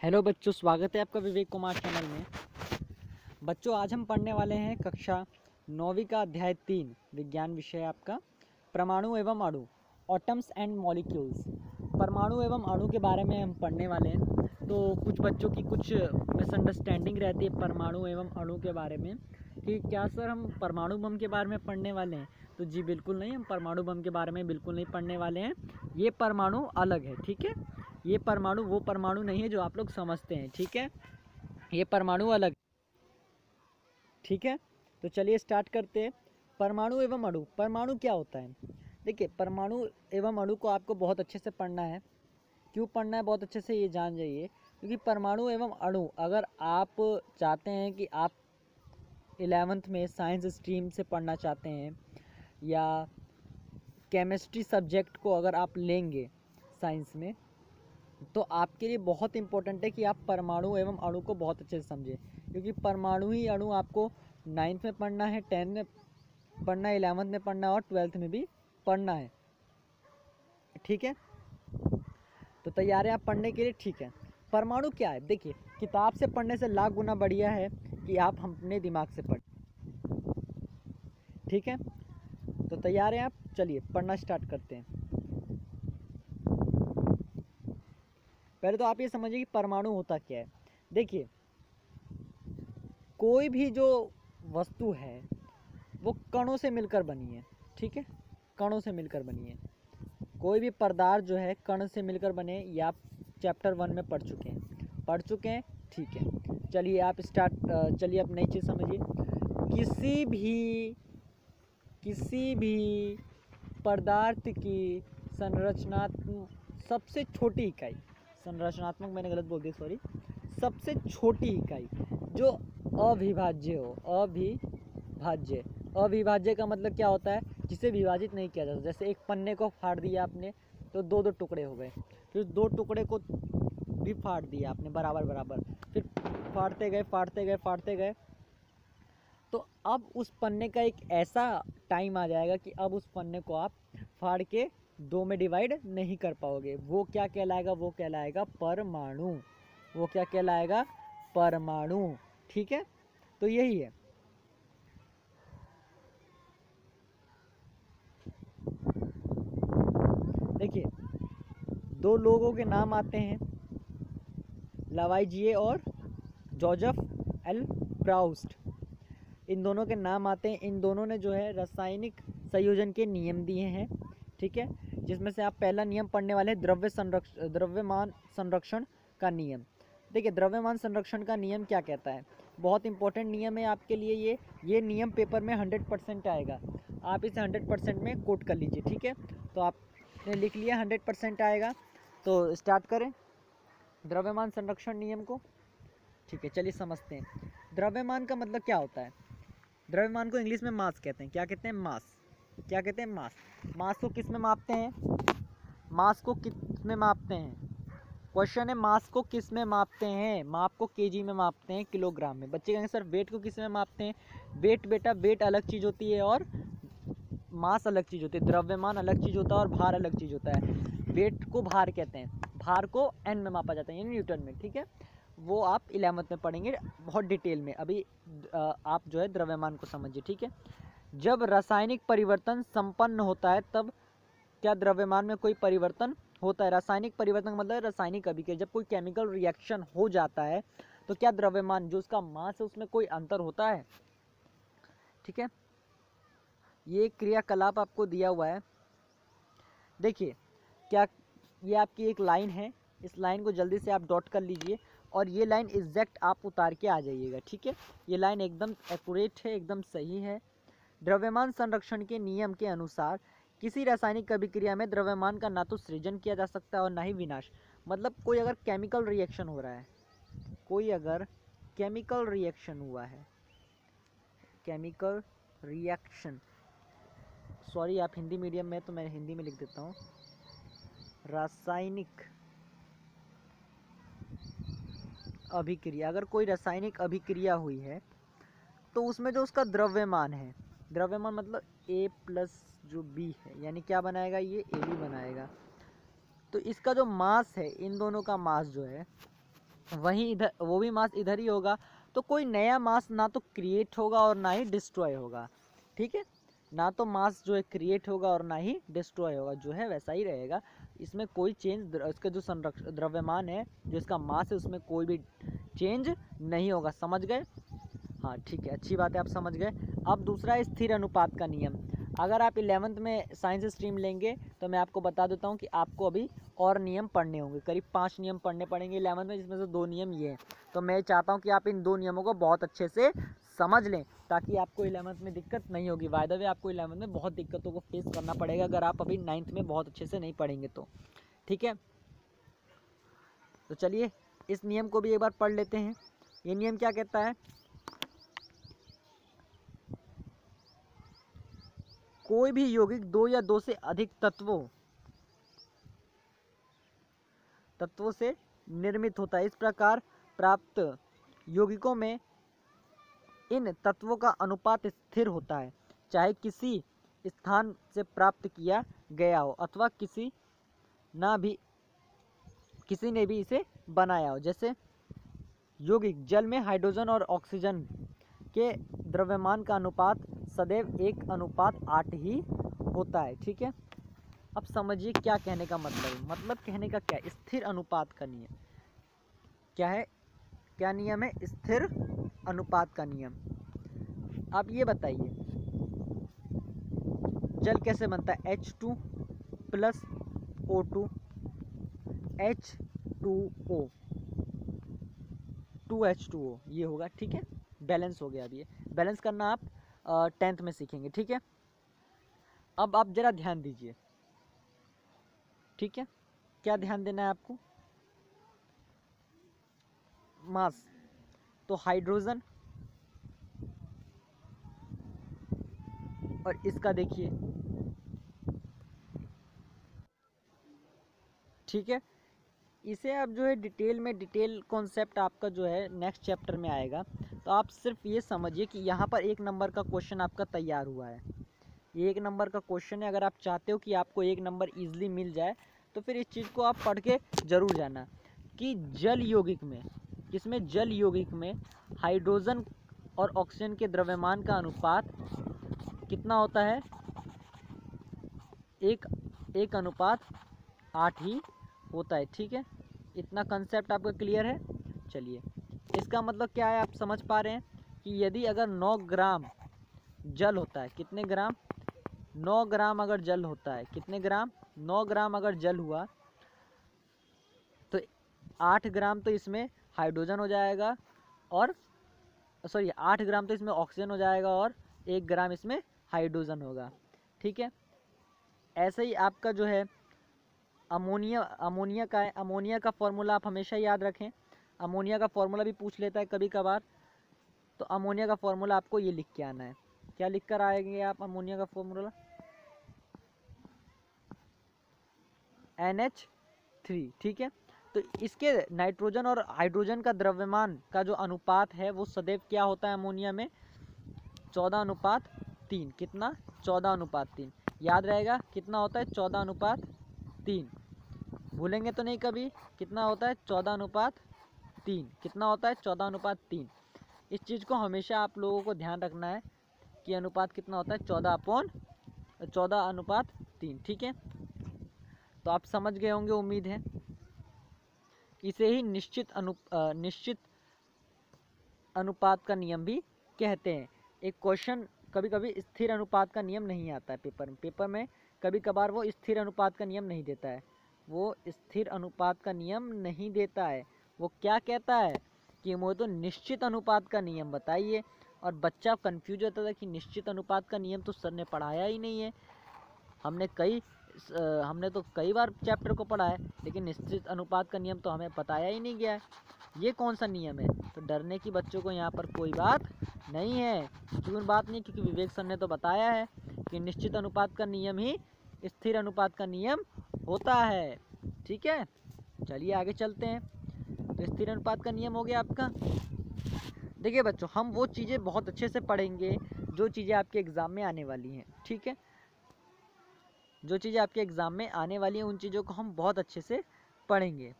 Hello बच्चों, स्वागत है आपका विवेक कुमार चैनल में। बच्चों, आज हम पढ़ने वाले हैं कक्षा 9वीं का अध्याय 3 विज्ञान विषय आपका परमाणु एवं अणु, एटम्स एंड मॉलिक्यूल्स। परमाणु एवं अणु के बारे में हम पढ़ने वाले हैं। तो कुछ बच्चों की कुछ मिसअंडरस्टैंडिंग रहती है परमाणु एवं अणु के बारे में कि क्या सर हम परमाणु बम के बारे में पढ़ने वाले हैं। तो जी बिल्कुल नहीं, हम परमाणु बम के बारे में बिल्कुल नहीं पढ़ने वाले हैं। ये परमाणु अलग है, ठीक है। ये परमाणु वो परमाणु नहीं है जो आप लोग समझते हैं, ठीक है। ये परमाणु अलग, ठीक है। तो चलिए स्टार्ट करते हैं। परमाणु एवं अणु। परमाणु क्या होता है? देखिए, परमाणु एवं अणु को आपको बहुत अच्छे से पढ़ना है। क्यों पढ़ना है बहुत अच्छे से, ये जान जाइए। क्योंकि परमाणु एवं अणु, अगर आप चाहते हैं कि आप 11th में साइंस स्ट्रीम से पढ़ना चाहते हैं या केमिस्ट्री सब्जेक्ट को अगर आप लेंगे साइंस में, तो आपके लिए बहुत इंपॉर्टेंट है कि आप परमाणु एवं अणु को बहुत अच्छे से समझें। क्योंकि परमाणु ही अणु आपको 9th में पढ़ना है, 10th में पढ़ना है, 11th में पढ़ना है और 12th में भी पढ़ना है, ठीक है। तो तैयार हैं आप पढ़ने के लिए? ठीक है। परमाणु क्या है? देखिए, किताब से पढ़ने से लाख गुना बढ़िया है कि आप अपने दिमाग से पढ़ें, ठीक है। तो तैयार हैं आप? चलिए पढ़ना स्टार्ट करते हैं। पहले तो आप ये समझिए कि परमाणु होता क्या है। देखिए, कोई भी जो वस्तु है वो कणों से मिलकर बनी है, ठीक है। कणों से मिलकर बनी है। कोई भी पदार्थ जो है कण से मिलकर बने, ये आप चैप्टर 1 में पढ़ चुके हैं, ठीक है। चलिए आप चलिए आप नई चीज़ समझिए। किसी भी पदार्थ की सबसे छोटी इकाई, संरचनात्मक मैंने गलत बोल दिया, सॉरी। सबसे छोटी इकाई जो अविभाज्य हो, अविभाज्य का मतलब क्या होता है? जिसे विभाजित नहीं किया जा सकता। जैसे एक पन्ने को फाड़ दिया आपने तो दो दो टुकड़े हो गए, फिर दो टुकड़े को भी फाड़ दिया आपने बराबर बराबर, फिर फाड़ते गए तो अब उस पन्ने का एक ऐसा टाइम आ जाएगा कि अब उस पन्ने को आप फाड़ के दो में डिवाइड नहीं कर पाओगे। वो क्या कहलाएगा? वो कहलाएगा परमाणु। वो क्या कहलाएगा? परमाणु, ठीक है। तो यही है। देखिए, दो लोगों के नाम आते हैं, लवाइजिए और जोसेफ एल प्राउस्ट। इन दोनों के नाम आते हैं। इन दोनों ने जो है रासायनिक संयोजन के नियम दिए हैं, ठीक है। जिसमें से आप पहला नियम पढ़ने वाले हैं, द्रव्यमान संरक्षण का नियम। देखिए, द्रव्यमान संरक्षण का नियम क्या कहता है? बहुत इंपॉर्टेंट नियम है आपके लिए। ये नियम पेपर में 100% आएगा। आप इसे 100% में कोट कर लीजिए, ठीक है। तो आपने लिख लिया 100% आएगा। तो स्टार्ट करें द्रव्यमान संरक्षण नियम को, ठीक है। चलिए समझते हैं द्रव्यमान का मतलब क्या होता है। द्रव्यमान को इंग्लिश में मास कहते हैं। क्या कहते हैं? मास। क्या कहते हैं? मास। मास को किस में मापते हैं? मास को किस में मापते हैं? क्वेश्चन है, मास को किस में मापते हैं? माप को केजी में मापते हैं, किलोग्राम में। बच्चे कहेंगे सर वेट को किस में मापते हैं? वेट बेटा, वेट अलग चीज़ होती है और मास अलग चीज़ होती है। द्रव्यमान अलग चीज़ होता है और भार अलग चीज़ होता है। वेट को भार कहते हैं, भार को एन में मापा जाता है, यानी न्यूटन में, ठीक है। वो आप 11th में पढ़ेंगे बहुत डिटेल में। अभी आप जो है द्रव्यमान को समझिए, ठीक है। जब रासायनिक परिवर्तन संपन्न होता है तब क्या द्रव्यमान में कोई परिवर्तन होता है? रासायनिक परिवर्तन मतलब रासायनिक अभिक्रिया। जब कोई केमिकल रिएक्शन हो जाता है तो क्या द्रव्यमान जो उसका मास है उसमें कोई अंतर होता है? ठीक है। ये क्रियाकलाप आपको दिया हुआ है। देखिए, क्या ये आपकी एक लाइन है, इस लाइन को जल्दी से आप डॉट कर लीजिए और ये लाइन एग्जैक्ट आप उतार के आ जाइएगा, ठीक है। ये लाइन एकदम एक्यूरेट है, एकदम सही है। द्रव्यमान संरक्षण के नियम के अनुसार किसी रासायनिक अभिक्रिया में द्रव्यमान का ना तो सृजन किया जा सकता है और ना ही विनाश। मतलब कोई अगर केमिकल रिएक्शन हो रहा है, कोई अगर केमिकल रिएक्शन हुआ है, केमिकल रिएक्शन, सॉरी आप हिंदी मीडियम में तो मैं हिंदी में लिख देता हूँ, रासायनिक अभिक्रिया। अगर कोई रासायनिक अभिक्रिया हुई है तो उसमें जो उसका द्रव्यमान है, द्रव्यमान मतलब A प्लस जो B है, यानी क्या बनाएगा? ये AB बनाएगा। तो इसका जो मास है, इन दोनों का मास जो है वहीं इधर वो भी मास इधर ही होगा, तो कोई नया मास ना तो क्रिएट होगा और ना ही डिस्ट्रॉय होगा। ठीक है, ना तो मास जो है क्रिएट होगा और ना ही डिस्ट्रॉय होगा, जो है वैसा ही रहेगा। इसमें कोई चेंज, इसका जो द्रव्यमान है, जो इसका मास है, उसमें कोई भी चेंज नहीं होगा। समझ गए? हाँ ठीक है, अच्छी बात है, आप समझ गए। अब दूसरा है स्थिर अनुपात का नियम। अगर आप 11th में साइंस स्ट्रीम लेंगे तो मैं आपको बता देता हूँ कि आपको अभी और नियम पढ़ने होंगे, करीब 5 नियम पढ़ने पड़ेंगे 11th में, जिसमें से 2 नियम ये हैं। तो मैं चाहता हूँ कि आप इन 2 नियमों को बहुत अच्छे से समझ लें, ताकि आपको 11th में दिक्कत नहीं होगी। बाय द वे आपको 11th में बहुत दिक्कतों को फेस करना पड़ेगा अगर आप अभी 9th में बहुत अच्छे से नहीं पढ़ेंगे तो। ठीक है, तो चलिए इस नियम को भी एक बार पढ़ लेते हैं। ये नियम क्या कहता है? कोई भी यौगिक 2 या 2 से अधिक तत्वों से निर्मित होता है। इस प्रकार प्राप्त यौगिकों में इन तत्वों का अनुपात स्थिर होता है, चाहे किसी स्थान से प्राप्त किया गया हो अथवा किसी ने भी इसे बनाया हो। जैसे यौगिक जल में हाइड्रोजन और ऑक्सीजन के द्रव्यमान का अनुपात सदैव 1:8 ही होता है। ठीक है, अब समझिए क्या कहने का मतलब कहने का क्या, स्थिर अनुपात का नियम क्या है? क्या नियम है? स्थिर अनुपात का नियम। आप ये बताइए, जल कैसे बनता है? H2 plus O2 H2O 2H2O ये होगा। ठीक है, बैलेंस हो गया। अब ये बैलेंस करना आप 10th में सीखेंगे। ठीक है, अब आप जरा ध्यान दीजिए। ठीक है, क्या ध्यान देना है आपको? मास, तो हाइड्रोजन और इसका देखिए। ठीक है, इसे आप जो है डिटेल कॉन्सेप्ट आपका जो है नेक्स्ट चैप्टर में आएगा। तो आप सिर्फ ये समझिए कि यहाँ पर 1 नंबर का क्वेश्चन आपका तैयार हुआ है। ये 1 नंबर का क्वेश्चन है। अगर आप चाहते हो कि आपको 1 नंबर ईजिली मिल जाए तो फिर इस चीज़ को आप पढ़ के ज़रूर जाना कि जल यौगिक में, किसमें? जल यौगिक में हाइड्रोजन और ऑक्सीजन के द्रव्यमान का अनुपात कितना होता है? 1:8 ही होता है। ठीक है, इतना कंसेप्ट आपका क्लियर है? चलिए, इसका मतलब क्या है आप समझ पा रहे हैं कि यदि अगर 9 ग्राम जल होता है, कितने ग्राम? 9 ग्राम अगर जल होता है, कितने ग्राम? 9 ग्राम अगर जल हुआ तो 8 ग्राम तो इसमें हाइड्रोजन हो जाएगा और 8 ग्राम तो इसमें ऑक्सीजन हो जाएगा और 1 ग्राम इसमें हाइड्रोजन होगा। ठीक है, ऐसे ही आपका जो है अमोनिया का है। अमोनिया का फॉर्मूला आप हमेशा याद रखें। अमोनिया का फॉर्मूला भी पूछ लेता है कभी कभार। तो अमोनिया का फॉर्मूला आपको ये लिख के आना है। क्या लिख कर आएंगे आप? अमोनिया का फॉर्मूला NH3। ठीक है, तो इसके नाइट्रोजन और हाइड्रोजन का द्रव्यमान का जो अनुपात है वो सदैव क्या होता है अमोनिया में? 14:3। कितना? 14:3। याद रहेगा कितना होता है? 14:3। भूलेंगे तो नहीं कभी। कितना होता है? 14:3। कितना होता है? 14:3। इस चीज़ को हमेशा आप लोगों को ध्यान रखना है कि अनुपात कितना होता है? 14:3। ठीक है, तो आप समझ गए होंगे, उम्मीद है। इसे ही निश्चित अनुपात का नियम भी कहते हैं। एक क्वेश्चन कभी कभी स्थिर अनुपात का नियम नहीं आता है पेपर में कभी कभार वो स्थिर अनुपात का नियम नहीं देता है। वो स्थिर अनुपात का नियम नहीं देता है। वो क्या कहता है कि मुझे तो निश्चित अनुपात का नियम बताइए। और बच्चा कंफ्यूज होता था कि निश्चित अनुपात का नियम तो सर ने पढ़ाया ही नहीं है। हमने तो कई बार चैप्टर को पढ़ा है, लेकिन निश्चित अनुपात का नियम तो हमें बताया ही नहीं गया है। ये कौन सा नियम है? तो डरने की बच्चों को यहाँ पर कोई बात नहीं है। क्यों बात नहीं? क्योंकि विवेक सर ने तो बताया है कि निश्चित अनुपात का नियम ही स्थिर अनुपात का नियम होता है। ठीक है, चलिए आगे चलते हैं। तो स्थिर अनुपात का नियम हो गया आपका। देखिए बच्चों, हम वो चीज़ें बहुत अच्छे से पढ़ेंगे जो चीज़ें आपके एग्ज़ाम में आने वाली हैं। ठीक है, जो चीज़ें आपके एग्ज़ाम में आने वाली हैं उन चीज़ों को हम बहुत अच्छे से पढ़ेंगे।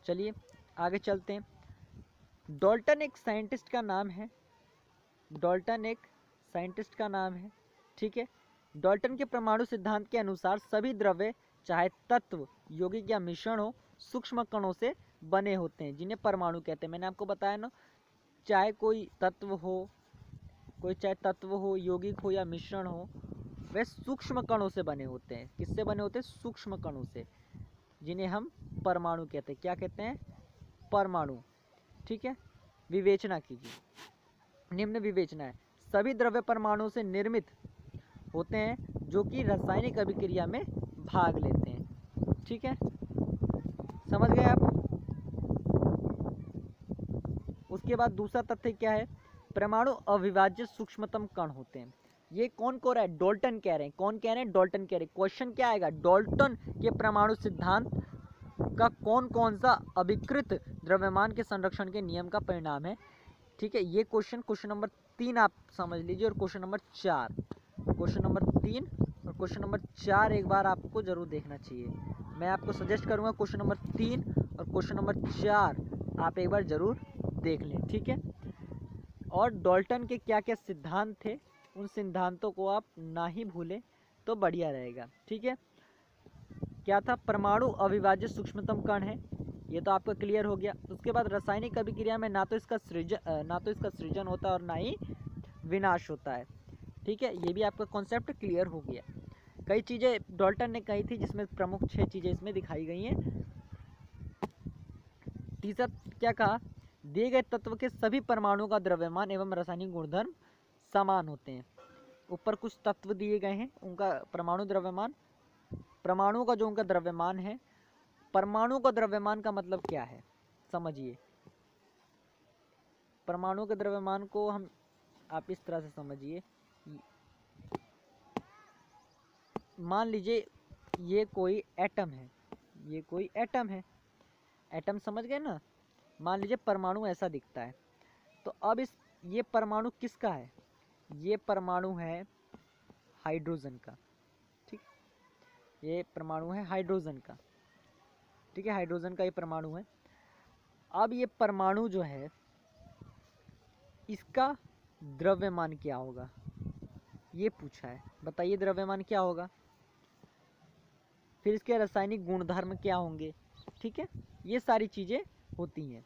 चलिए आगे चलते हैं। डाल्टन एक साइंटिस्ट का नाम है, डाल्टन एक साइंटिस्ट का नाम है, ठीक है। डाल्टन के परमाणु सिद्धांत के अनुसार सभी द्रव्य, चाहे तत्व, यौगिक या मिश्रण हो, सूक्ष्म कणों से बने होते हैं, जिन्हें परमाणु कहते हैं। मैंने आपको बताया ना, चाहे कोई तत्व हो, चाहे तत्व हो, यौगिक हो या मिश्रण हो, वे सूक्ष्म कणों से बने होते हैं। किससे बने होते हैं? सूक्ष्म कणों से, जिन्हें हम परमाणु कहते हैं। क्या कहते हैं? परमाणु, ठीक है। विवेचना कीजिए, निम्न विवेचना है। सभी द्रव्य परमाणु से निर्मित होते हैं, जो कि रासायनिक अभिक्रिया में भाग लेते हैं, ठीक है। समझ गए आप? उसके बाद दूसरा तथ्य क्या है? परमाणु अविभाज्य सूक्ष्मतम कण होते हैं। ये कौन कह रहा है? डाल्टन कह रहे हैं। कौन कह रहे हैं? डाल्टन कह रहे हैं। क्वेश्चन क्या आएगा? डाल्टन के परमाणु सिद्धांत का कौन कौन सा अभिकृत द्रव्यमान के संरक्षण के नियम का परिणाम है, ठीक है। ये क्वेश्चन नंबर 3 आप समझ लीजिए, और क्वेश्चन नंबर 4, क्वेश्चन नंबर 3 और क्वेश्चन नंबर 4 एक बार आपको जरूर देखना चाहिए। मैं आपको सजेस्ट करूंगा क्वेश्चन नंबर 3 और क्वेश्चन नंबर 4 आप एक बार जरूर देख लें, ठीक है। और डाल्टन के क्या क्या सिद्धांत थे, उन सिद्धांतों को आप ना ही भूलें तो बढ़िया रहेगा, ठीक है। क्या था? परमाणु अविभाज्य सूक्ष्मतम कण है, ये तो आपका क्लियर हो गया। उसके बाद रासायनिक अभिक्रिया में ना तो इसका सृजन होता है और ना ही विनाश होता है, ठीक है। ये भी आपका कॉन्सेप्ट क्लियर हो गया। कई चीज़ें डाल्टन ने कही थी, जिसमें प्रमुख 6 चीज़ें इसमें दिखाई गई हैं। तीसरा क्या कहा? दिए गए तत्व के सभी परमाणुओं का द्रव्यमान एवं रासायनिक गुणधर्म समान होते हैं। ऊपर कुछ तत्व दिए गए हैं, उनका परमाणु द्रव्यमान, परमाणु का जो उनका द्रव्यमान है। परमाणु का द्रव्यमान का मतलब क्या है, समझिए। परमाणु के द्रव्यमान को हम आप इस तरह से समझिए। मान लीजिए ये कोई एटम है, ये कोई एटम है, एटम समझ गए ना। मान लीजिए परमाणु ऐसा दिखता है, तो अब ये परमाणु किसका है? ये परमाणु है हाइड्रोजन का, ठीक। ये परमाणु है हाइड्रोजन का, ठीक है। हाइड्रोजन का ये परमाणु है। अब ये परमाणु जो है, इसका द्रव्यमान क्या होगा, ये पूछा है। बताइए द्रव्यमान क्या होगा, फिर इसके रासायनिक गुणधर्म क्या होंगे, ठीक है। ये सारी चीजें होती हैं।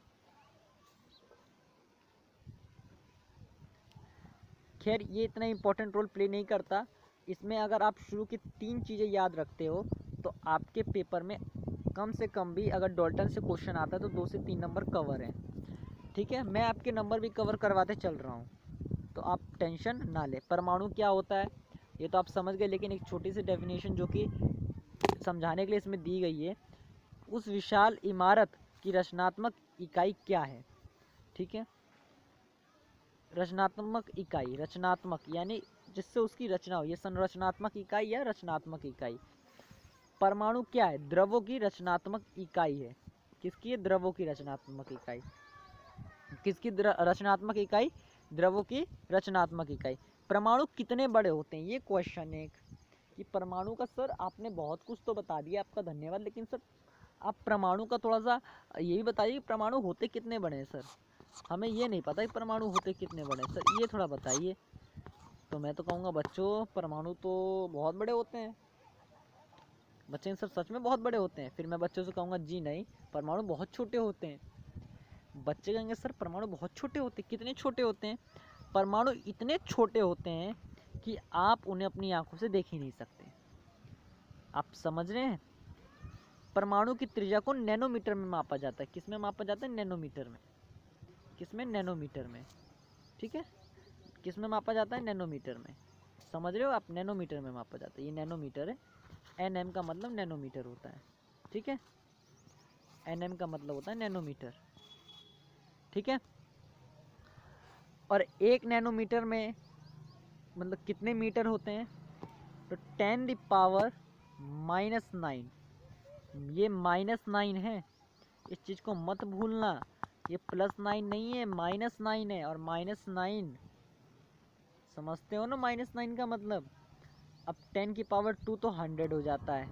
खैर ये इतना इम्पोर्टेंट रोल प्ले नहीं करता। इसमें अगर आप शुरू की 3 चीज़ें याद रखते हो, तो आपके पेपर में कम से कम भी अगर डाल्टन से क्वेश्चन आता है तो 2 से 3 नंबर कवर हैं, ठीक है। मैं आपके नंबर भी कवर करवाते चल रहा हूँ, तो आप टेंशन ना ले। परमाणु क्या होता है ये तो आप समझ गए, लेकिन एक छोटी सी डेफिनेशन जो कि समझाने के लिए इसमें दी गई है। उस विशाल इमारत की रचनात्मक इकाई क्या है, ठीक है। रचनात्मक इकाई, रचनात्मक यानी जिससे उसकी रचना हो, ये संरचनात्मक इकाई या रचनात्मक इकाई। परमाणु क्या है? द्रवों की रचनात्मक इकाई है। किसकी है? द्रवों की रचनात्मक इकाई। किसकी रचनात्मक इकाई? द्रवों की रचनात्मक इकाई। परमाणु कितने बड़े होते हैं, ये क्वेश्चन है कि परमाणु का सर आपने बहुत कुछ तो बता दिया, आपका धन्यवाद, लेकिन सर आप परमाणु का थोड़ा सा ये भी बताइए, परमाणु होते कितने बड़े हैं सर। हमें ये नहीं पता कि परमाणु होते कितने बड़े हैं सर, ये थोड़ा बताइए। तो मैं तो कहूँगा बच्चों परमाणु तो बहुत बड़े होते हैं। बच्चे सर सच में बहुत बड़े होते हैं? फिर मैं बच्चों से कहूँगा जी नहीं, परमाणु बहुत छोटे होते हैं। बच्चे कहेंगे सर परमाणु बहुत छोटे होते हैं। कितने छोटे होते हैं? परमाणु इतने छोटे होते हैं कि आप उन्हें अपनी आंखों से देख ही नहीं सकते। आप समझ रहे हैं? परमाणु की त्रिज्या को नैनोमीटर में मापा जाता है। किस में मापा जाता है? नैनोमीटर में। किसमें? नैनोमीटर में, ठीक है। किस में मापा जाता है? नैनोमीटर में। समझ रहे हो आप? नैनोमीटर में मापा जाता है। ये नैनोमीटर है, एनएम का मतलब नैनोमीटर होता है, ठीक है। एनएम का मतलब होता है नैनोमीटर, ठीक है। और 1 नैनोमीटर में मतलब कितने मीटर होते हैं? तो 10⁻⁹ ये -9 है, इस चीज़ को मत भूलना। ये +9 नहीं है, -9 है। और -9 समझते हो ना, -9 का मतलब। अब 10⁻² तो 100 हो जाता है,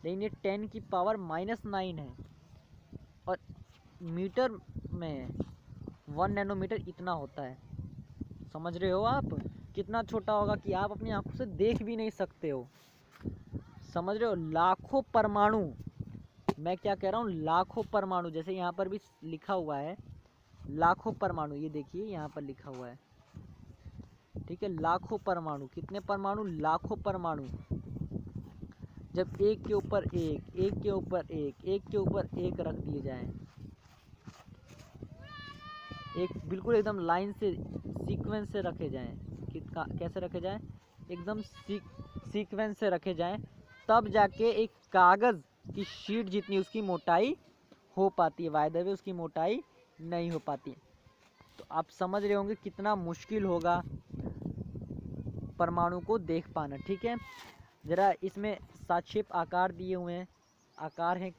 लेकिन ये 10⁻⁹ है। और मीटर में 1 नैनोमीटर इतना होता है। समझ रहे हो आप कितना छोटा होगा कि आप अपनी आंखों से देख भी नहीं सकते हो। समझ रहे हो, लाखों परमाणु, मैं क्या कह रहा हूँ, लाखों परमाणु, जैसे यहाँ पर भी लिखा हुआ है लाखों परमाणु, ये देखिए यहाँ पर लिखा हुआ है, ठीक है, लाखों परमाणु। कितने परमाणु? लाखों परमाणु। जब एक के ऊपर एक, एक के ऊपर एक, एक के ऊपर एक रख दिए जाएं, एक बिल्कुल एकदम लाइन से सीक्वेंस से रखे जाएं, कैसे रखे जाएं, एकदम सीक्वेंस से रखे जाएं, तब जाके एक कागज़ की शीट जितनी उसकी मोटाई हो पाती है। वाय द वे उसकी मोटाई नहीं हो पाती। तो आप समझ रहे होंगे कितना मुश्किल होगा परमाणु को देख पाना। ठीक है, ज़रा इसमें साक्षेप आकार दिए हुए हैं, आकार हैं,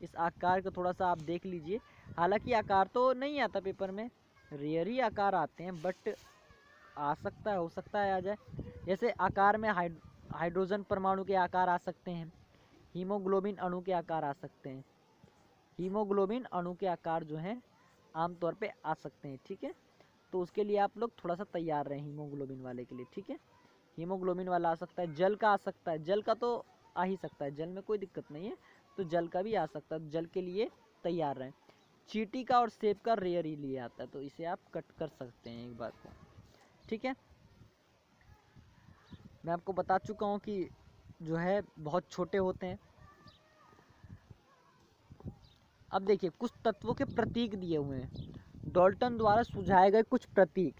इस आकार को थोड़ा सा आप देख लीजिए। हालांकि आकार तो नहीं आता पेपर में, रेयर ही आकार आते हैं, बट आ सकता है, हो सकता है आ जाए। जैसे आकार में हाइड्रोजन परमाणु के आकार आ सकते हैं, हीमोग्लोबिन अणु के आकार आ सकते हैं। हीमोग्लोबिन अणु के आकार जो हैं आमतौर पे आ सकते हैं। ठीक है, तो उसके लिए आप लोग थोड़ा सा तैयार रहें हीमोग्लोबिन वाले के लिए। ठीक है, हीमोग्लोबिन वाला आ सकता है, जल का आ सकता है, जल का तो आ ही सकता है, जल में कोई दिक्कत नहीं है, तो जल का भी आ सकता है, जल के लिए तैयार रहें। चींटी का और सेब का रेयर ही लिए आता है, तो इसे आप कट कर सकते हैं एक बार को। ठीक है, मैं आपको बता चुका हूँ कि जो है बहुत छोटे होते हैं। अब देखिए कुछ तत्वों के प्रतीक दिए हुए हैं, डाल्टन द्वारा सुझाए गए कुछ प्रतीक।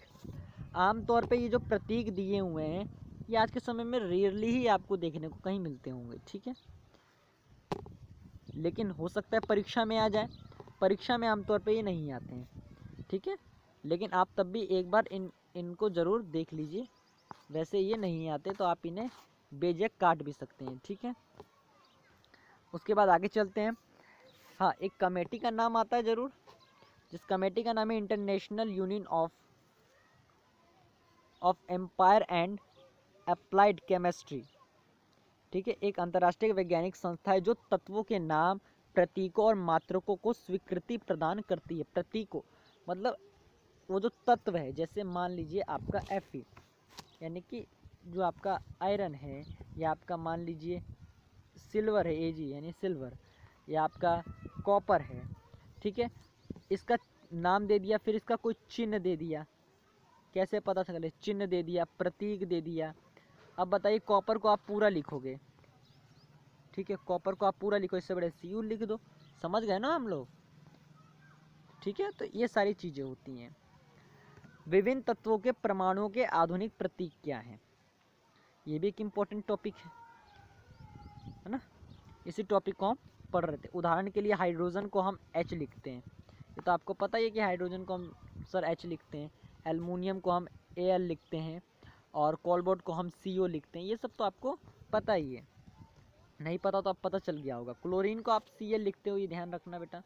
आमतौर पे ये जो प्रतीक दिए हुए हैं ये आज के समय में रेयरली ही आपको देखने को कहीं मिलते होंगे। ठीक है, लेकिन हो सकता है परीक्षा में आ जाए, परीक्षा में आमतौर पे ये नहीं आते हैं। ठीक है, लेकिन आप तब भी एक बार इनको ज़रूर देख लीजिए। वैसे ये नहीं आते तो आप इन्हें बेझक काट भी सकते हैं। ठीक है, उसके बाद आगे चलते हैं। हाँ, एक कमेटी का नाम आता है ज़रूर, जिस कमेटी का नाम है International Union of Empire and Applied Chemistry. ठीक है, एक अंतर्राष्ट्रीय वैज्ञानिक संस्था है जो तत्वों के नाम, प्रतीकों और मात्रकों को स्वीकृति प्रदान करती है। प्रतीकों मतलब वो जो तत्व है, जैसे मान लीजिए आपका Fe, यानी कि जो आपका आयरन है, या आपका मान लीजिए सिल्वर है, Ag यानी सिल्वर, या आपका कॉपर है। ठीक है, इसका नाम दे दिया, फिर इसका कोई चिन्ह दे दिया, कैसे पता चले, चिन्ह दे दिया, प्रतीक दे दिया। अब बताइए कॉपर को आप पूरा लिखोगे, ठीक है, कॉपर को आप पूरा लिखो, इससे बड़े Cu लिख दो, समझ गए ना हम लोग। ठीक है, तो ये सारी चीज़ें होती हैं। विभिन्न तत्वों के परमाणुओं के आधुनिक प्रतीक क्या हैं, ये भी एक इम्पोर्टेंट टॉपिक है ना, इसी टॉपिक को हम पढ़ रहे थे। उदाहरण के लिए हाइड्रोजन को हम H लिखते हैं, ये तो आपको पता ही है कि हाइड्रोजन को हम सर H लिखते हैं। एल्युमिनियम को हम Al लिखते हैं, और कोलबोर्ड को हम CO लिखते हैं, ये सब तो आपको पता ही है। नहीं पता तो अब पता चल गया होगा। क्लोरीन को आप Cl लिखते हो, ये ध्यान रखना बेटा,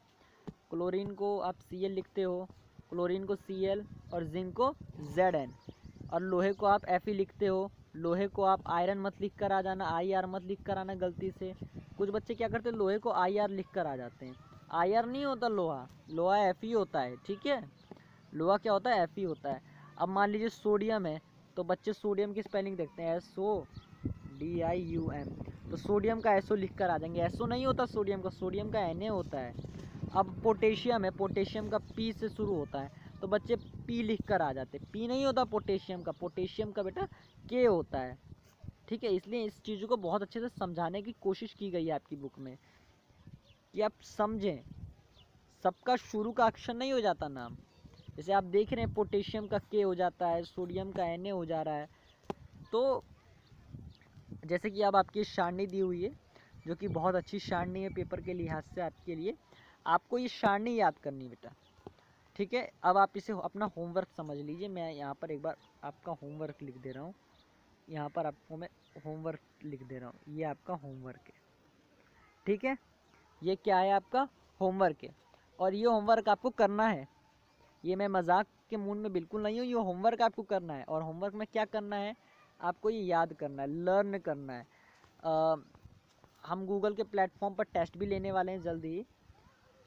क्लोरीन को आप Cl लिखते हो, क्लोरीन को Cl, और जिंक को Zn, और लोहे को आप Fe लिखते हो। लोहे को आप आयरन मत लिख कर आ जाना, IR मत लिख कर आना गलती से। कुछ बच्चे क्या करते हैं, लोहे को IR लिख कर आ जाते हैं। IR नहीं होता लोहा, लोहा Fe होता है। ठीक है, लोहा क्या होता है, Fe होता है। अब मान लीजिए सोडियम है, तो बच्चे सोडियम की स्पेलिंग देखते हैं SODIUM, तो सोडियम का SO लिख कर आ जाएंगे। SO नहीं होता सोडियम का, सोडियम का Na होता है। अब पोटेशियम है, पोटेशियम का P से शुरू होता है, तो बच्चे P लिख कर आ जाते। P नहीं होता पोटेशियम का, पोटेशियम का बेटा K होता है। ठीक है, इसलिए इस चीज़ को बहुत अच्छे से समझाने की कोशिश की गई है आपकी बुक में, कि आप समझें। सबका शुरू का अक्षर नहीं हो जाता नाम, जैसे आप देख रहे हैं पोटेशियम का K हो जाता है, सोडियम का Na हो जा रहा है। तो जैसे कि अब आपकी सारणी दी हुई है, जो कि बहुत अच्छी सारणी है पेपर के लिहाज से आपके लिए, आपको ये सारणी याद करनी बेटा। ठीक है, अब आप इसे अपना होमवर्क समझ लीजिए। मैं यहाँ पर एक बार आपका होमवर्क लिख दे रहा हूँ, यहाँ पर आपको मैं होमवर्क लिख दे रहा हूँ, ये आपका होमवर्क है। ठीक है, ये क्या है, आपका होमवर्क है, और ये होमवर्क आपको करना है। ये मैं मजाक के मूड में बिल्कुल नहीं हूँ, ये होमवर्क आपको करना है। और होमवर्क में क्या करना है, आपको ये याद करना है, लर्न करना है। हम गूगल के प्लेटफॉर्म पर टेस्ट भी लेने वाले हैं जल्दी ही,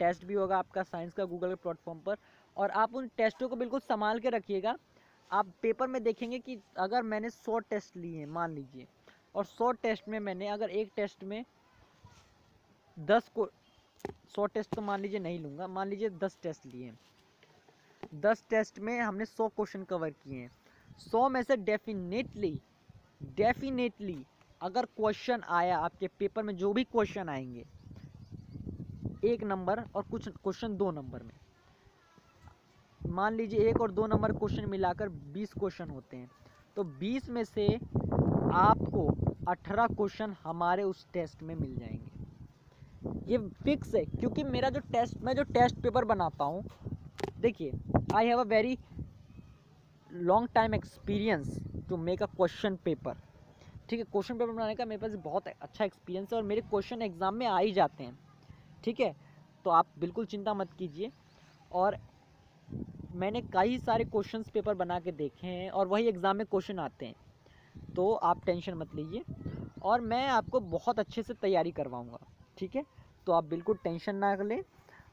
टेस्ट भी होगा आपका साइंस का गूगल के प्लेटफॉर्म पर, और आप उन टेस्टों को बिल्कुल संभाल के रखिएगा। आप पेपर में देखेंगे कि अगर मैंने 100 टेस्ट लिए हैं मान लीजिए, और 100 टेस्ट में मैंने अगर एक टेस्ट में 10 को 100 टेस्ट तो मान लीजिए नहीं लूँगा, मान लीजिए 10 टेस्ट लिए हैं, 10 टेस्ट में हमने 100 क्वेश्चन कवर किए हैं। 100 में से डेफिनेटली अगर क्वेश्चन आया आपके पेपर में, जो भी क्वेश्चन आएंगे 1 नंबर और कुछ क्वेश्चन 2 नंबर में, मान लीजिए 1 और 2 नंबर क्वेश्चन मिलाकर 20 क्वेश्चन होते हैं, तो 20 में से आपको 18 क्वेश्चन हमारे उस टेस्ट में मिल जाएंगे। ये फिक्स है, क्योंकि मैं जो टेस्ट पेपर बनाता हूँ, देखिए I have a very long time experience to make a question paper. ठीक है, क्वेश्चन पेपर बनाने का मेरे पास बहुत अच्छा एक्सपीरियंस है, और मेरे क्वेश्चन एग्जाम में आ ही जाते हैं। ठीक है, तो आप बिल्कुल चिंता मत कीजिए, और मैंने कई सारे क्वेश्चंस पेपर बना के देखे हैं और वही एग्ज़ाम में क्वेश्चन आते हैं, तो आप टेंशन मत लीजिए, और मैं आपको बहुत अच्छे से तैयारी करवाऊँगा। ठीक है, तो आप बिल्कुल टेंशन ना लें,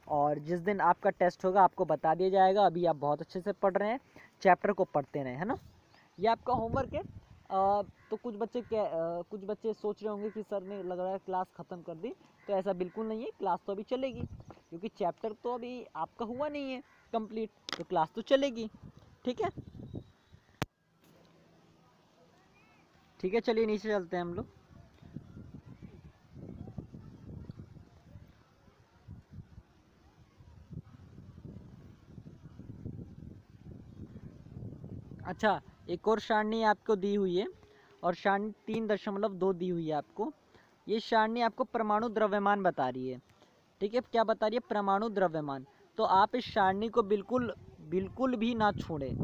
और जिस दिन आपका टेस्ट होगा आपको बता दिया जाएगा। अभी आप बहुत अच्छे से पढ़ रहे हैं, चैप्टर को पढ़ते रहें, है ना। ये आपका होमवर्क है। तो कुछ बच्चे सोच रहे होंगे कि सर ने लग रहा है क्लास ख़त्म कर दी, तो ऐसा बिल्कुल नहीं है, क्लास तो अभी चलेगी, क्योंकि चैप्टर तो अभी आपका हुआ नहीं है कंप्लीट, तो क्लास तो चलेगी। ठीक है, ठीक है, चलिए नीचे चलते हैं हम लोग। अच्छा, एक और सारणी आपको दी हुई है, और सारणी 3.2 दी हुई है आपको। ये सारणी आपको परमाणु द्रव्यमान बता रही है। ठीक है, क्या बता रही है? परमाणु द्रव्यमान। तो आप इस सारणी को बिल्कुल भी ना छोड़ें।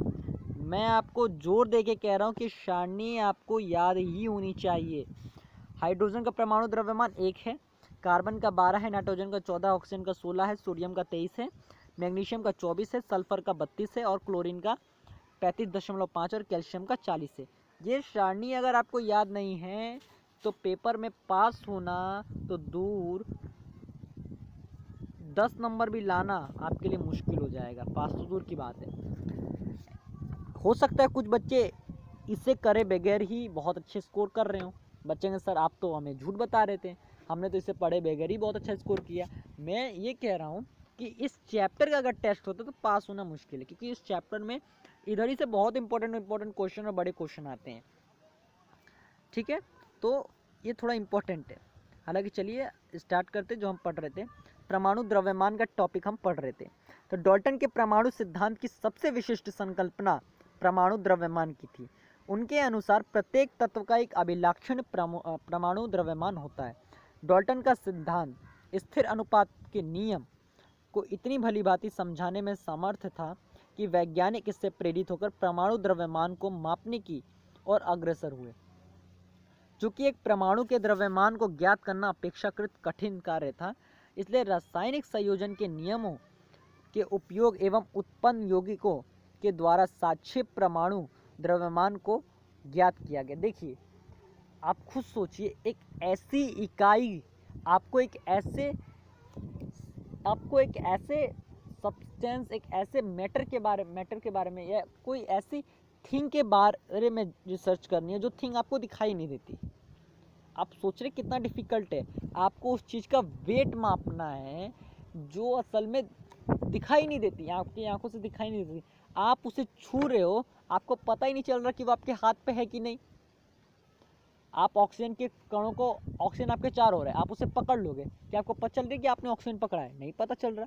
मैं आपको जोर दे के कह रहा हूँ कि सारणी आपको याद ही होनी चाहिए। हाइड्रोजन का परमाणु द्रव्यमान 1 है, कार्बन का 12 है, नाइट्रोजन का 14, ऑक्सीजन का 16 है, सोडियम का 23 है, मैग्नीशियम का 24 है, सल्फर का 32 है, और क्लोरीन का 35.5 और कैल्शियम का 40 है। ये सारणी अगर आपको याद नहीं है तो पेपर में पास होना तो दूर, 10 नंबर भी लाना आपके लिए मुश्किल हो जाएगा। पास तो दूर की बात है। हो सकता है कुछ बच्चे इसे करे बगैर ही बहुत अच्छे स्कोर कर रहे हो। बच्चे ने सर आप तो हमें झूठ बता रहे थे, हमने तो इसे पढ़े बगैर ही बहुत अच्छा स्कोर किया। मैं ये कह रहा हूँ कि इस चैप्टर का अगर टेस्ट होता तो पास होना मुश्किल है, क्योंकि इस चैप्टर में इधर ही से बहुत इंपॉर्टेंट क्वेश्चन और बड़े क्वेश्चन आते हैं। ठीक है, तो ये थोड़ा इंपॉर्टेंट है। हालांकि चलिए स्टार्ट करते, जो हम पढ़ रहे थे परमाणु द्रव्यमान का टॉपिक हम पढ़ रहे थे। तो डाल्टन के परमाणु सिद्धांत की सबसे विशिष्ट संकल्पना परमाणु द्रव्यमान की थी। उनके अनुसार प्रत्येक तत्व का एक अभिलक्षण परमाणु द्रव्यमान होता है। डाल्टन का सिद्धांत स्थिर अनुपात के नियम को इतनी भलीभांति समझाने में समर्थ था कि वैज्ञानिक इससे प्रेरित होकर परमाणु द्रव्यमान को मापने की ओर अग्रसर हुए। चूंकि एक परमाणु के द्रव्यमान को ज्ञात करना अपेक्षाकृत कठिन कार्य था, इसलिए रासायनिक संयोजन के नियमों के उपयोग एवं उत्पन्न यौगिकों के द्वारा साक्ष्य परमाणु द्रव्यमान को ज्ञात किया गया। देखिए, आप खुद सोचिए, एक ऐसी इकाई आपको एक ऐसे सब्सटेंस, एक ऐसे मैटर के बारे में या कोई ऐसी थिंग के बारे में रिसर्च करनी है जो थिंग आपको दिखाई नहीं देती। आप सोच रहे कितना डिफिकल्ट है। आपको उस चीज़ का वेट मापना है जो असल में दिखाई नहीं देती, आपकी आंखों से दिखाई नहीं देती। आप उसे छू रहे हो, आपको पता ही नहीं चल रहा कि वो आपके हाथ पे है कि नहीं। आप ऑक्सीजन के कणों को, ऑक्सीजन आपके 4 हो रहा है, आप उसे पकड़ लोगे, क्या आपको पता चल रही है कि आपने ऑक्सीजन पकड़ा है? नहीं पता चल रहा।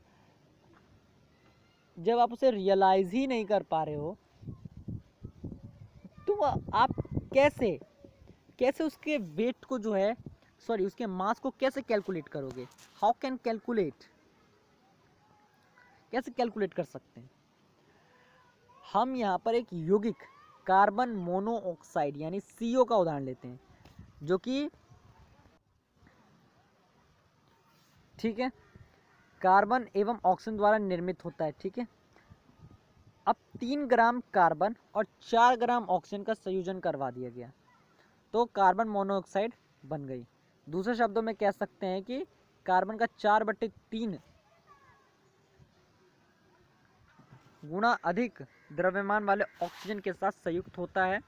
जब आप उसे रियलाइज ही नहीं कर पा रहे हो तो आप कैसे उसके वेट को जो है, सॉरी उसके मास को कैसे कैलकुलेट करोगे? हाउ कैन कैलकुलेट, कैसे कैलकुलेट कर सकते हैं? हम यहाँ पर एक यौगिक कार्बन मोनोऑक्साइड यानी CO का उदाहरण लेते हैं, जो कि ठीक है कार्बन एवं ऑक्सीजन द्वारा निर्मित होता है। ठीक है, अब 3 ग्राम कार्बन और 4 ग्राम ऑक्सीजन का संयोजन करवा दिया गया तो कार्बन मोनोऑक्साइड बन गई। दूसरे शब्दों में कह सकते हैं कि कार्बन का 4/3 गुना अधिक द्रव्यमान वाले ऑक्सीजन के साथ संयुक्त होता है।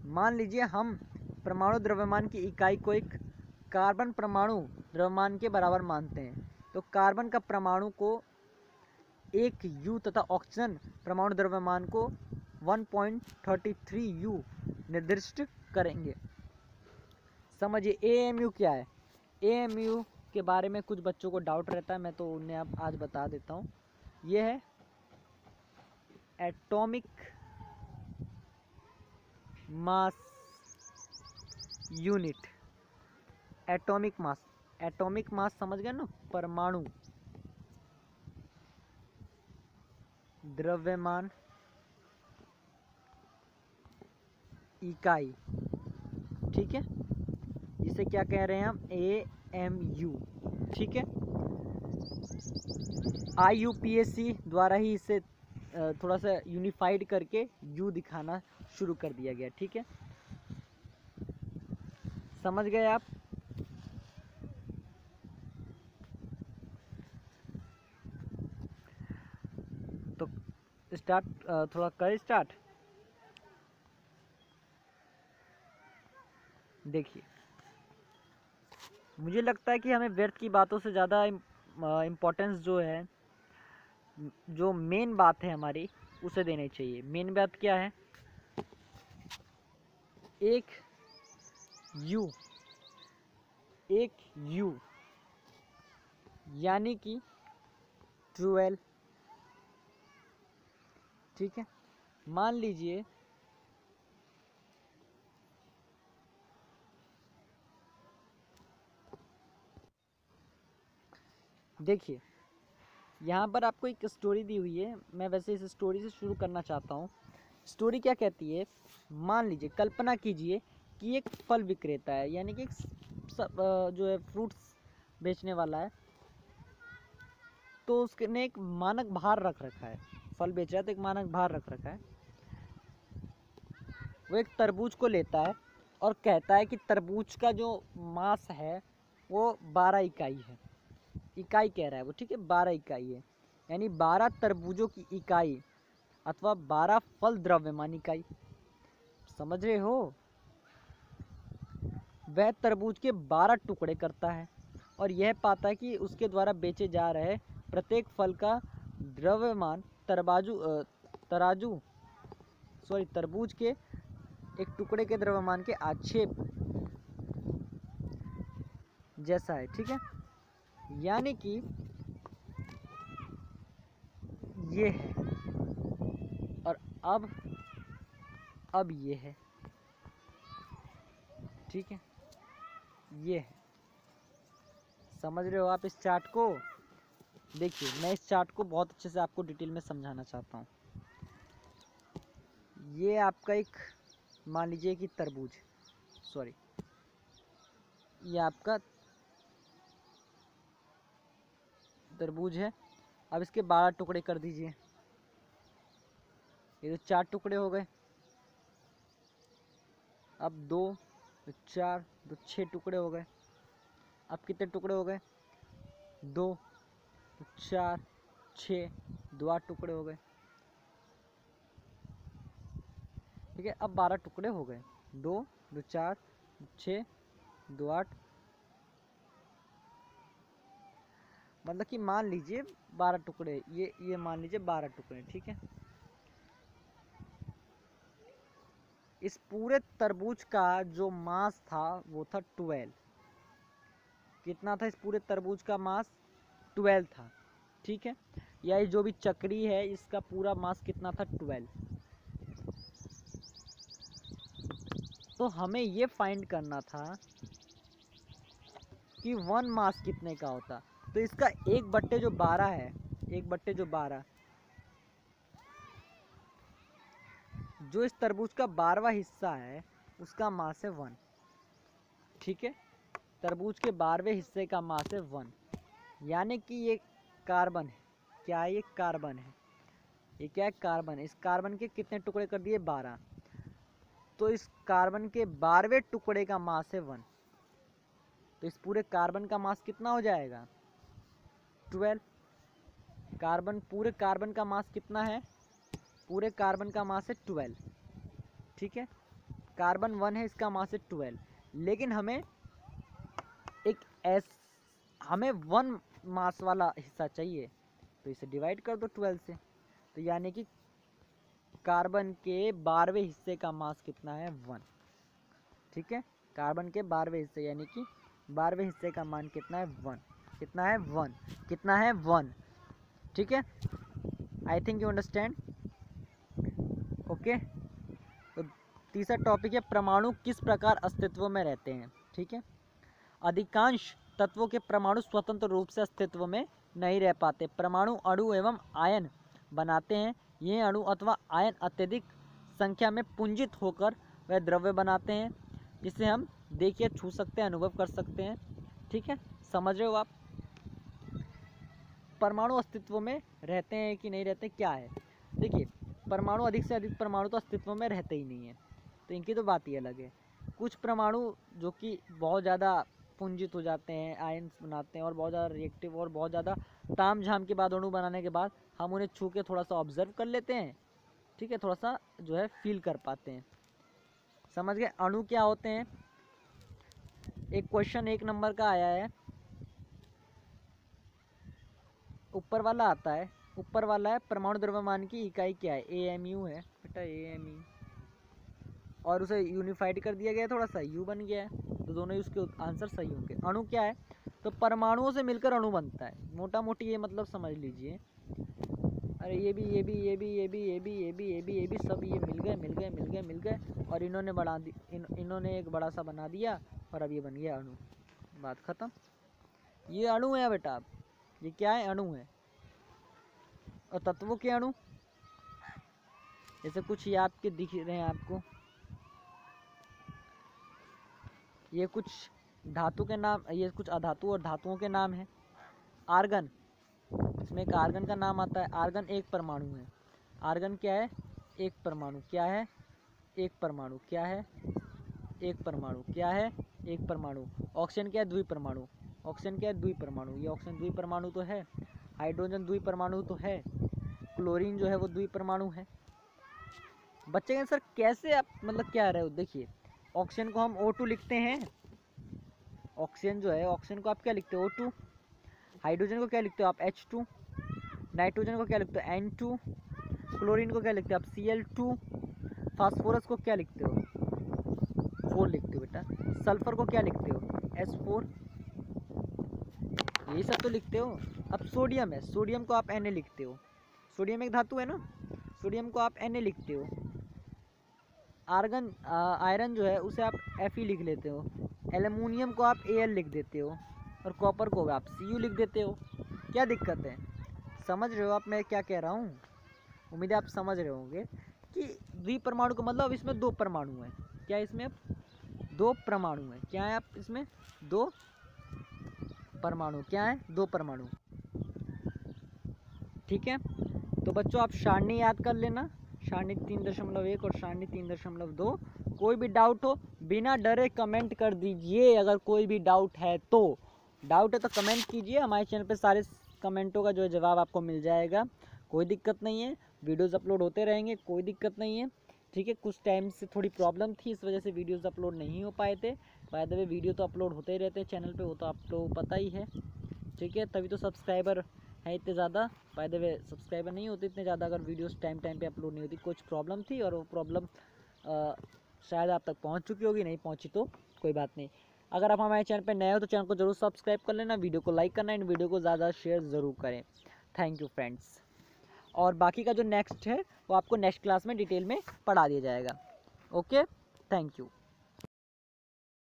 मान लीजिए हम परमाणु द्रव्यमान की इकाई को एक कार्बन परमाणु द्रव्यमान के बराबर मानते हैं, तो कार्बन का परमाणु को 1 U तथा ऑक्सीजन परमाणु द्रव्यमान को 1.33 U निर्दिष्ट करेंगे। समझिए AMU क्या है। AMU के बारे में कुछ बच्चों को डाउट रहता है, मैं तो उन्हें अब आज बता देता हूँ। यह है atomic mass unit. Atomic mass समझ गए ना, परमाणु द्रव्यमान इकाई, ठीक है। इसे क्या कह रहे हैं हम, AMU, ठीक है। IUPAC द्वारा ही इसे थोड़ा सा यूनिफाइड करके U दिखाना शुरू कर दिया गया, ठीक है। समझ गए आप। तो स्टार्ट, थोड़ा करें स्टार्ट। देखिए, मुझे लगता है कि हमें व्यर्थ की बातों से ज़्यादा इम्पोर्टेंस जो है, जो मेन बात है हमारी, उसे देनी चाहिए। मेन बात क्या है, एक U यानी कि 12, ठीक है। मान लीजिए देखिए, यहाँ पर आपको एक स्टोरी दी हुई है। मैं वैसे इस स्टोरी से शुरू करना चाहता हूँ। स्टोरी क्या कहती है, मान लीजिए, कल्पना कीजिए कि एक फल विक्रेता है, यानी कि जो है फ्रूट्स बेचने वाला है। तो उसने एक मानक भार रख रखा है, फल बेच रहा है तो एक मानक भार रख रखा है। वो एक तरबूज को लेता है और कहता है कि तरबूज का जो मास है वो 12 इकाई है। इकाई कह रहा है वो, ठीक है, 12 इकाई है, यानी 12 तरबूजों की इकाई अथवा 12 फल द्रव्यमान इकाई। समझ रहे हो। वह तरबूज के 12 टुकड़े करता है और यह पाता है कि उसके द्वारा बेचे जा रहे प्रत्येक फल का द्रव्यमान तरबूज के एक टुकड़े के द्रव्यमान के आक्षेप जैसा है, ठीक है। यानी कि ये है और अब ये है, ठीक है, ये है। समझ रहे हो आप इस चार्ट को। देखिए, मैं इस चार्ट को बहुत अच्छे से आपको डिटेल में समझाना चाहता हूँ। ये आपका एक, मान लीजिए कि ये आपका तरबूज है। अब इसके 12 टुकड़े कर दीजिए। ये तो 4 टुकड़े हो गए। अब 2, तो 4, तो 6 टुकड़े हो गए। अब कितने टुकड़े हो गए, 2, तो 4, 6, 2 8 टुकड़े हो गए, ठीक है। अब 12 टुकड़े हो गए, 2, 2 4, 6, 2 8, मतलब कि मान लीजिए 12 टुकड़े, ये मान लीजिए 12 टुकड़े, ठीक है। इस पूरे तरबूज का जो मास था वो था 12। कितना था इस पूरे तरबूज का मास, 12 था, ठीक है। या जो भी चक्री है इसका पूरा मास कितना था, 12। तो हमें ये फाइंड करना था कि 1 मास कितने का होता। तो इसका 1/12 है, 1/12, जो इस तरबूज का 12वां हिस्सा है उसका मास है 1, ठीक है। तरबूज के 12वें हिस्से का मास है 1, यानी कि ये कार्बन है। क्या है, ये कार्बन है। ये क्या है, कार्बन। इस कार्बन के कितने टुकड़े कर दिए, 12। तो इस कार्बन के 12वें टुकड़े का मास है 1। तो इस पूरे कार्बन का मास कितना हो जाएगा, 12। कार्बन, पूरे कार्बन का मास कितना है? पूरे कार्बन का मास है 12, ठीक है। कार्बन 1 है, इसका मास है 12, लेकिन हमें हमें 1 मास वाला हिस्सा चाहिए, तो इसे डिवाइड कर दो 12 से। तो यानी कि कार्बन के 12वें हिस्से का मास कितना है? 1, ठीक है। कार्बन के 12वें हिस्से यानी कि 12वें हिस्से का मान कितना है? 1। कितना है? 1। कितना है? 1, ठीक है। I think you understand, okay. तो तीसरा टॉपिक है परमाणु किस प्रकार अस्तित्व में रहते हैं, ठीक है। अधिकांश तत्वों के परमाणु स्वतंत्र रूप से अस्तित्व में नहीं रह पाते। परमाणु अणु एवं आयन बनाते हैं। ये अणु अथवा आयन अत्यधिक संख्या में पुंजित होकर वह द्रव्य बनाते हैं जिसे हम देखिए, छू सकते हैं, अनुभव कर सकते हैं, ठीक है। समझ रहे हो आप? परमाणु अस्तित्व में रहते हैं कि नहीं रहते, क्या है? देखिए, परमाणु, अधिक से अधिक परमाणु तो अस्तित्व में रहते ही नहीं है, तो इनकी तो बात ही अलग है। कुछ परमाणु जो कि बहुत ज़्यादा पुंजित हो जाते हैं, आयन्स बनाते हैं और बहुत ज़्यादा रिएक्टिव और बहुत ज़्यादा ताम झाम के बाद अणु बनाने के बाद हम उन्हें छू के थोड़ा सा ऑब्जर्व कर लेते हैं, ठीक है, थोड़ा सा जो है फील कर पाते हैं। समझ गए? अणु क्या होते हैं? एक क्वेश्चन 1 नंबर का आया है, ऊपर वाला आता है, ऊपर वाला है परमाणु द्रव्यमान की इकाई क्या है? AMU है बेटा, AMU, और उसे यूनिफाइड कर दिया गया, थोड़ा सा U बन गया है, तो दोनों ही उसके आंसर सही होंगे। अणु क्या है? तो परमाणुओं से मिलकर अणु बनता है, मोटा मोटी ये मतलब समझ लीजिए। अरे ये भी सब ये मिल गए और इन्होंने बढ़ा दी, इन्होंने एक बड़ा सा बना दिया और अब ये बन गया अणु, बात खत्म। ये अणु है बेटा, ये क्या है? अणु है। और तत्वों के अणु जैसे कुछ ये आपके दिख रहे हैं आपको, ये कुछ धातु के नाम, ये कुछ अधातु और धातुओं के नाम हैं। आर्गन, इसमें एक आर्गन का नाम आता है। आर्गन एक परमाणु है। आर्गन क्या है? एक परमाणु। क्या है? एक परमाणु। क्या है? एक परमाणु। क्या है? एक परमाणु। ऑक्सीजन क्या है? द्विपरमाणु। ऑक्सीजन क्या है? द्विपरमाणु। ये ऑक्सीजन द्विपरमाणु तो है। हाइड्रोजन द्विपरमाणु तो है। क्लोरीन जो है वो द्विपरमाणु है। बच्चे कहते सर कैसे आप मतलब क्या रहे हो? देखिए, ऑक्सीजन को हम O2 लिखते हैं। ऑक्सीजन जो है, ऑक्सीजन को आप क्या लिखते हो? O2। हाइड्रोजन को क्या लिखते हो आप? H2। नाइट्रोजन को क्या लिखते हो? N2। क्लोरीन को क्या लिखते हो आप? Cl2। फास्फोरस को क्या लिखते हो? 4 लिखते हो बेटा। सल्फर को क्या लिखते हो? S4। यही सब तो लिखते हो। अब सोडियम है, सोडियम को आप Na लिखते हो। सोडियम एक धातु है ना, सोडियम को आप Na लिखते हो। आयरन जो है उसे आप Fe लिख लेते हो। एल्युमिनियम को आप Al लिख देते हो और कॉपर को आप Cu लिख देते हो। क्या दिक्कत है? समझ रहे हो आप मैं क्या कह रहा हूँ? उम्मीद है आप समझ रहे होंगे कि द्विपरमाणु का मतलब इसमें 2 परमाणु हैं। क्या इसमें 2 परमाणु हैं? क्या है आप इसमें 2 परमाणु? क्या है? 2 परमाणु, ठीक है। तो बच्चों आप सारणी याद कर लेना, सारणी 3.1 और सारणी 3.2। कोई भी डाउट हो बिना डरे कमेंट कर दीजिए। अगर कोई भी डाउट है तो कमेंट कीजिए। हमारे चैनल पे सारे कमेंटों का जो है जवाब आपको मिल जाएगा, कोई दिक्कत नहीं है। वीडियोज़ अपलोड होते रहेंगे, कोई दिक्कत नहीं है, ठीक है। कुछ टाइम से थोड़ी प्रॉब्लम थी, इस वजह से वीडियोज़ अपलोड नहीं हो पाए थे। बाय द वे वीडियो तो अपलोड होते ही रहते हैं चैनल पे, वो तो आपको पता ही है, ठीक है। तभी तो सब्सक्राइबर है इतने ज़्यादा। बाय द वे सब्सक्राइबर नहीं होते इतने ज़्यादा अगर वीडियोस टाइम पे अपलोड नहीं होती। कुछ प्रॉब्लम थी और वो प्रॉब्लम शायद आप तक पहुंच चुकी होगी, नहीं पहुंची तो कोई बात नहीं। अगर आप हमारे चैनल पे नए हो तो चैनल को जरूर सब्सक्राइब कर लेना, वीडियो को लाइक करना, इन वीडियो को ज़्यादा शेयर ज़रूर करें। Thank you friends. और बाकी का जो नेक्स्ट है वो आपको नेक्स्ट क्लास में डिटेल में पढ़ा दिया जाएगा। Okay, thank you.